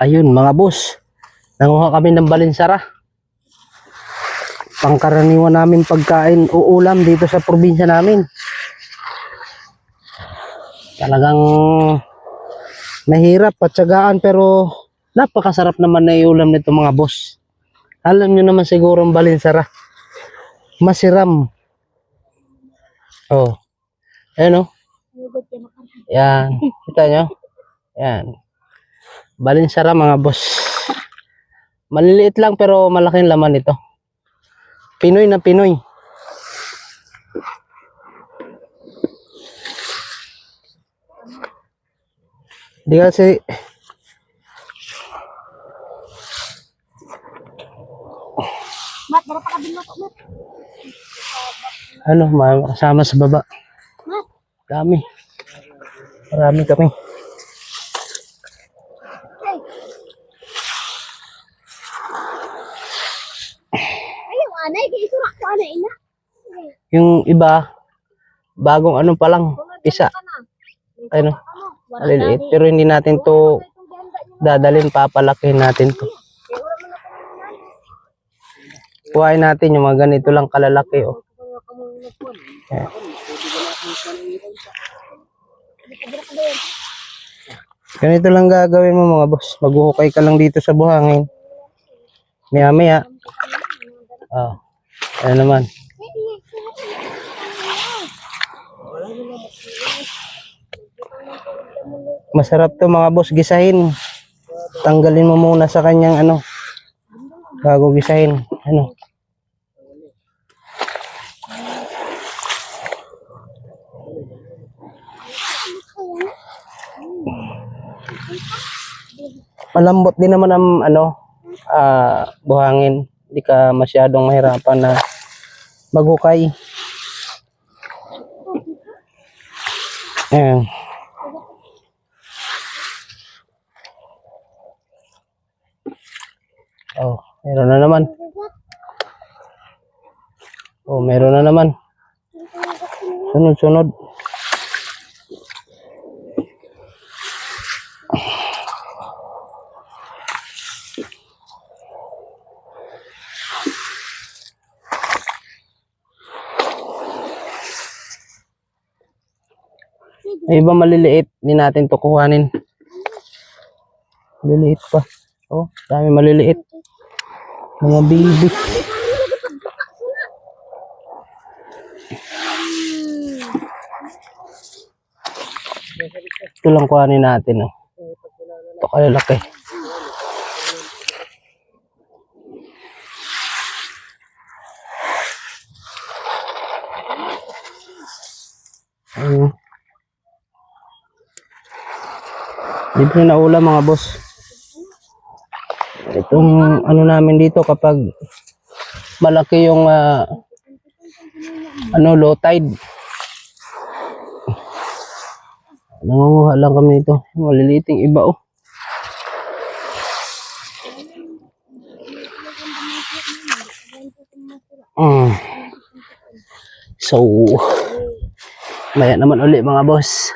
Ayun mga boss, nanguha kami ng balinsara. Pangkaraniwan namin pagkain o ulam dito sa probinsya namin. Talagang mahirap patsagaan pero napakasarap naman na iulam nito mga boss. Alam nyo naman siguro ang balinsara. Masiram. Oh. Ayan oh. Yan. Kita nyo? Yan. Balinsara mga boss. Maliliit lang pero malaking laman ito. Pinoy na Pinoy. Di kasi Mat, para pa kabinot, Mat. ano, kasama sa baba. Mat. Dami. Marami kami. Ayaw, anay, kaya isurak ko, anay, ina. Yung iba, bagong ano pa lang, isa. Ano, maliliit. Pero hindi natin to dadalhin, papalakihin natin to. Kuhain natin yung mga ganito lang kalalaki. Oh. Ayan. Ganito lang gagawin mo mga boss. Maghuhukay ka lang dito sa buhangin. Maya maya. Oh. Ayan naman. Masarap to mga boss gisahin. Tanggalin mo muna sa kanyang ano. Bago gisahin. Ano. Malambot din naman ang ano, buhangin. Hindi ka masyadong mahirapan na maghukay. Ayan. Oh, meron na naman. Oh, meron na naman. Sunod-sunod. Iba maliliit, hindi natin to kuhanin. Maliliit pa. Oh, dami maliliit. Mga baby. Ito lang kuhanin natin. Oh. Ito kalalaki. Ayun. Libre na ulam mga boss. Itong ano namin dito kapag malaki yung low tide. Nangunguha lang kami nito. Maliliiting iba oh. So, maya naman ulit mga boss.